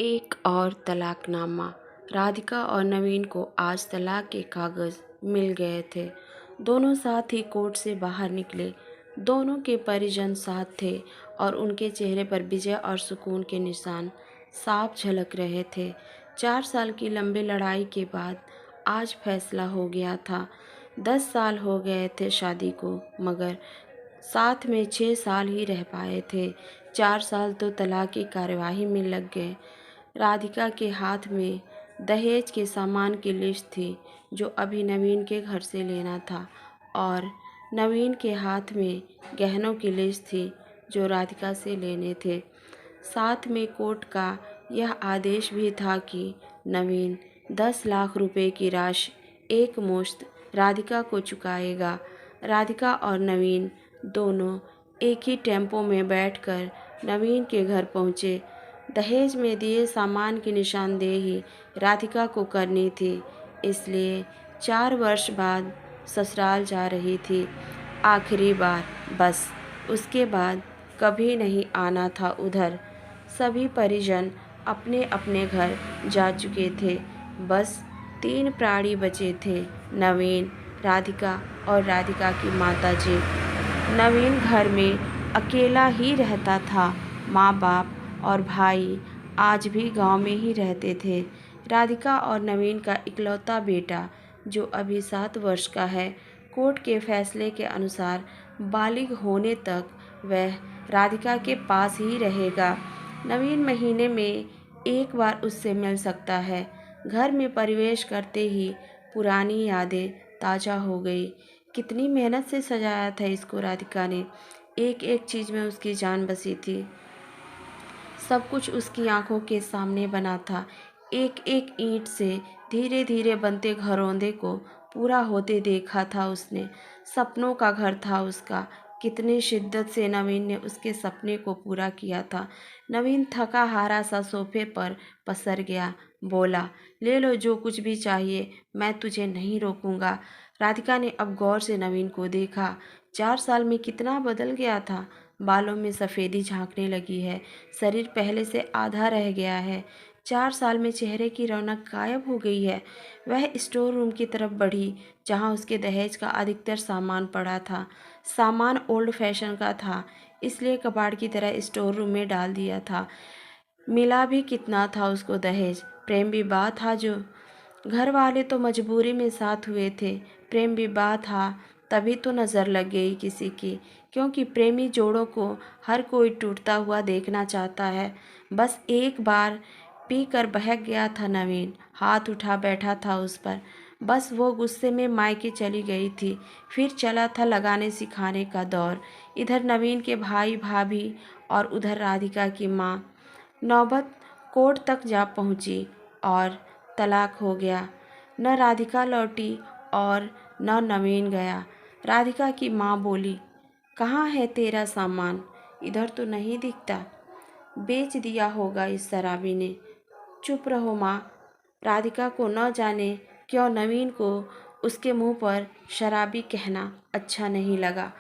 एक और तलाकनामा। राधिका और नवीन को आज तलाक के कागज़ मिल गए थे। दोनों साथ ही कोर्ट से बाहर निकले। दोनों के परिजन साथ थे और उनके चेहरे पर विजय और सुकून के निशान साफ झलक रहे थे। 4 साल की लंबी लड़ाई के बाद आज फैसला हो गया था। 10 साल हो गए थे शादी को, मगर साथ में 6 साल ही रह पाए थे। 4 साल तो तलाक की कार्यवाही में लग गए। राधिका के हाथ में दहेज के सामान की लिस्ट थी जो अभी नवीन के घर से लेना था, और नवीन के हाथ में गहनों की लिस्ट थी जो राधिका से लेने थे। साथ में कोर्ट का यह आदेश भी था कि नवीन 10 लाख रुपए की राशि एक मुश्त राधिका को चुकाएगा। राधिका और नवीन दोनों एक ही टेम्पो में बैठकर नवीन के घर पहुँचे। दहेज में दिए सामान की निशानदेही राधिका को करनी थी, इसलिए 4 वर्ष बाद ससुराल जा रही थी। आखिरी बार, बस उसके बाद कभी नहीं आना था उधर। सभी परिजन अपने अपने घर जा चुके थे। बस 3 प्राणी बचे थे, नवीन, राधिका और राधिका की माताजी। नवीन घर में अकेला ही रहता था। माँ बाप और भाई आज भी गांव में ही रहते थे। राधिका और नवीन का इकलौता बेटा जो अभी 7 वर्ष का है, कोर्ट के फैसले के अनुसार बालिग होने तक वह राधिका के पास ही रहेगा। नवीन महीने में एक बार उससे मिल सकता है। घर में प्रवेश करते ही पुरानी यादें ताज़ा हो गई। कितनी मेहनत से सजाया था इसको राधिका ने। एक एक चीज़ में उसकी जान बसी थी। सब कुछ उसकी आंखों के सामने बना था। एक एक ईंट से धीरे धीरे बनते घरौंदे को पूरा होते देखा था उसने। सपनों का घर था उसका। कितनी शिद्दत से नवीन ने उसके सपने को पूरा किया था। नवीन थका हारा सा सोफे पर पसर गया। बोला, ले लो जो कुछ भी चाहिए, मैं तुझे नहीं रोकूंगा। राधिका ने अब गौर से नवीन को देखा। 4 साल में कितना बदल गया था। बालों में सफ़ेदी झांकने लगी है। शरीर पहले से आधा रह गया है। 4 साल में चेहरे की रौनक गायब हो गई है। वह स्टोर रूम की तरफ बढ़ी जहां उसके दहेज का अधिकतर सामान पड़ा था। सामान ओल्ड फैशन का था, इसलिए कबाड़ की तरह स्टोर रूम में डाल दिया था। मिला भी कितना था उसको दहेज। प्रेम विवाह था जो घर वाले तो मजबूरी में साथ हुए थे। प्रेम विवाह था तभी तो नज़र लग गई किसी की, क्योंकि प्रेमी जोड़ों को हर कोई टूटता हुआ देखना चाहता है। बस एक बार पी कर बहक गया था नवीन, हाथ उठा बैठा था उस पर। बस वो गुस्से में मायके चली गई थी। फिर चला था लगाने सिखाने का दौर। इधर नवीन के भाई भाभी और उधर राधिका की माँ। नौबत कोर्ट तक जा पहुँची और तलाक हो गया। न राधिका लौटी और न नवीन गया। राधिका की माँ बोली, कहाँ है तेरा सामान? इधर तो नहीं दिखता। बेच दिया होगा इस शराबी ने। चुप रहो माँ। राधिका को न जाने क्यों नवीन को उसके मुंह पर शराबी कहना अच्छा नहीं लगा।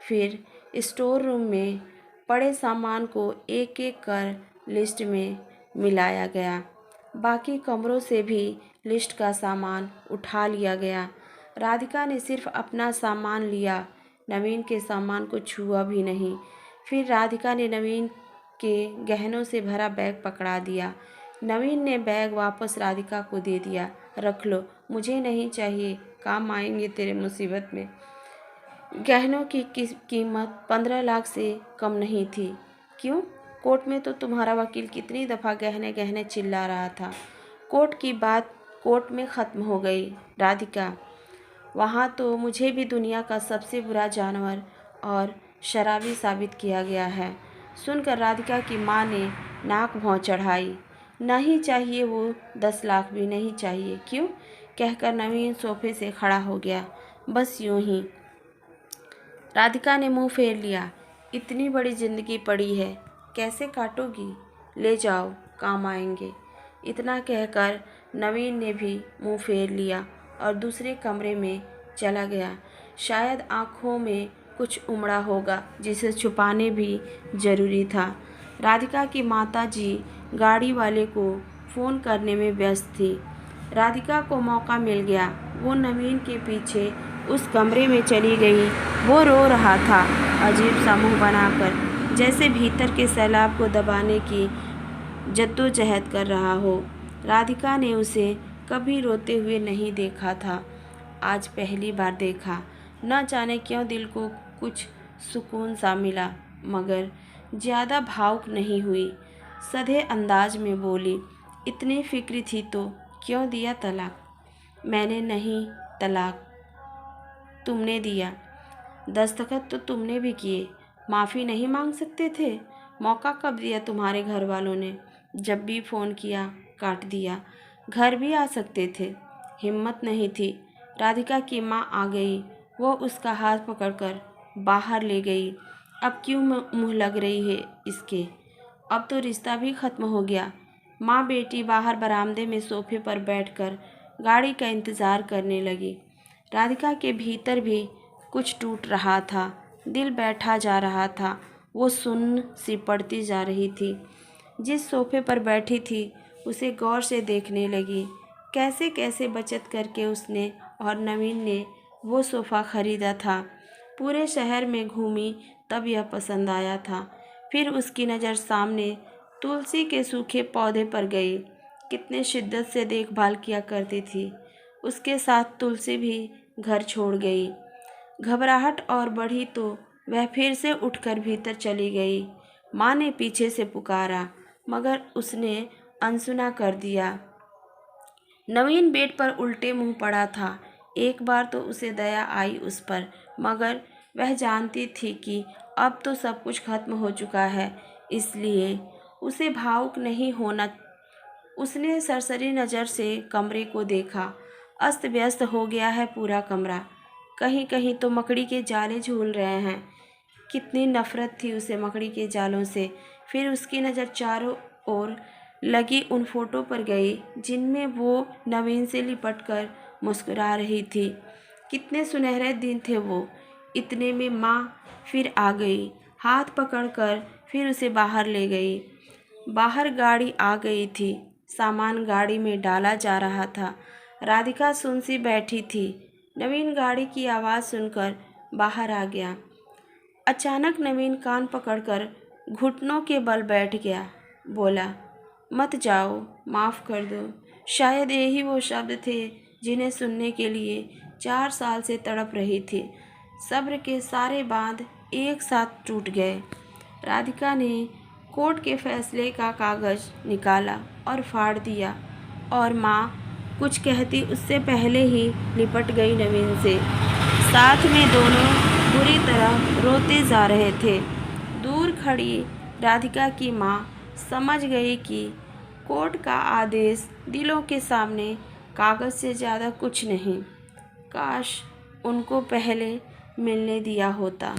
फिर स्टोर रूम में पड़े सामान को एक एक कर लिस्ट में मिलाया गया। बाकी कमरों से भी लिस्ट का सामान उठा लिया गया। राधिका ने सिर्फ अपना सामान लिया, नवीन के सामान को छुआ भी नहीं। फिर राधिका ने नवीन के गहनों से भरा बैग पकड़ा दिया। नवीन ने बैग वापस राधिका को दे दिया। रख लो, मुझे नहीं चाहिए, काम आएंगे तेरे मुसीबत में। गहनों की कीमत 15 लाख से कम नहीं थी। क्यों? कोर्ट में तो तुम्हारा वकील कितनी दफ़ा गहने गहने चिल्ला रहा था। कोर्ट की बात कोर्ट में ख़त्म हो गई राधिका। वहाँ तो मुझे भी दुनिया का सबसे बुरा जानवर और शराबी साबित किया गया है। सुनकर राधिका की माँ ने नाक भौं चढ़ाई। नहीं चाहिए, वो 10 लाख भी नहीं चाहिए। क्यों? कहकर नवीन सोफे से खड़ा हो गया। बस यूं ही। राधिका ने मुंह फेर लिया। इतनी बड़ी जिंदगी पड़ी है, कैसे काटोगी? ले जाओ, काम आएंगे। इतना कहकर नवीन ने भी मुंह फेर लिया और दूसरे कमरे में चला गया। शायद आंखों में कुछ उमड़ा होगा जिसे छुपाने भी जरूरी था। राधिका की माताजी गाड़ी वाले को फ़ोन करने में व्यस्त थी। राधिका को मौका मिल गया। वो नवीन के पीछे उस कमरे में चली गई। वो रो रहा था, अजीब सा मुँह बनाकर, जैसे भीतर के सैलाब को दबाने की जद्दोजहद कर रहा हो। राधिका ने उसे कभी रोते हुए नहीं देखा था, आज पहली बार देखा। न जाने क्यों दिल को कुछ सुकून सा मिला, मगर ज़्यादा भावुक नहीं हुई। सधे अंदाज में बोली, इतनी फिक्र थी तो क्यों दिया तलाक? मैंने नहीं, तलाक तुमने दिया। दस्तखत तो तुमने भी किए। माफ़ी नहीं मांग सकते थे? मौका कब दिया तुम्हारे घर वालों ने? जब भी फ़ोन किया काट दिया। घर भी आ सकते थे, हिम्मत नहीं थी। राधिका की माँ आ गई। वो उसका हाथ पकड़कर बाहर ले गई। अब क्यों मुँह लग रही है इसके? अब तो रिश्ता भी ख़त्म हो गया। माँ बेटी बाहर बरामदे में सोफे पर बैठकर गाड़ी का इंतज़ार करने लगी। राधिका के भीतर भी कुछ टूट रहा था, दिल बैठा जा रहा था। वो सुन्न सी पड़ती जा रही थी। जिस सोफे पर बैठी थी उसे गौर से देखने लगी। कैसे कैसे बचत करके उसने और नवीन ने वो सोफ़ा ख़रीदा था। पूरे शहर में घूमी तब यह पसंद आया था। फिर उसकी नज़र सामने तुलसी के सूखे पौधे पर गई। कितने शिद्दत से देखभाल किया करती थी। उसके साथ तुलसी भी घर छोड़ गई। घबराहट और बढ़ी तो वह फिर से उठकर भीतर चली गई। माँ ने पीछे से पुकारा, मगर उसने अनसुना कर दिया। नवीन बेड पर उल्टे मुंह पड़ा था। एक बार तो उसे दया आई उस पर, मगर वह जानती थी कि अब तो सब कुछ खत्म हो चुका है, इसलिए उसे भावुक नहीं होना। उसने सरसरी नज़र से कमरे को देखा। अस्त व्यस्त हो गया है पूरा कमरा। कहीं कहीं तो मकड़ी के जाले झूल रहे हैं। कितनी नफ़रत थी उसे मकड़ी के जालों से। फिर उसकी नज़र चारों ओर लगी उन फोटो पर गई जिनमें वो नवीन से लिपट कर मुस्कुरा रही थी। कितने सुनहरे दिन थे वो। इतने में माँ फिर आ गई। हाथ पकड़कर फिर उसे बाहर ले गई। बाहर गाड़ी आ गई थी। सामान गाड़ी में डाला जा रहा था। राधिका सुन सी बैठी थी। नवीन गाड़ी की आवाज़ सुनकर बाहर आ गया। अचानक नवीन कान पकड़कर घुटनों के बल बैठ गया। बोला, मत जाओ, माफ़ कर दो। शायद यही वो शब्द थे जिन्हें सुनने के लिए 4 साल से तड़प रही थी। सब्र के सारे बांध एक साथ टूट गए। राधिका ने कोर्ट के फैसले का कागज़ निकाला और फाड़ दिया, और माँ कुछ कहती उससे पहले ही लिपट गई नवीन से। साथ में दोनों बुरी तरह रोते जा रहे थे। दूर खड़ी राधिका की माँ समझ गई कि कोर्ट का आदेश दिलों के सामने कागज़ से ज़्यादा कुछ नहीं। काश उनको पहले मिलने दिया होता।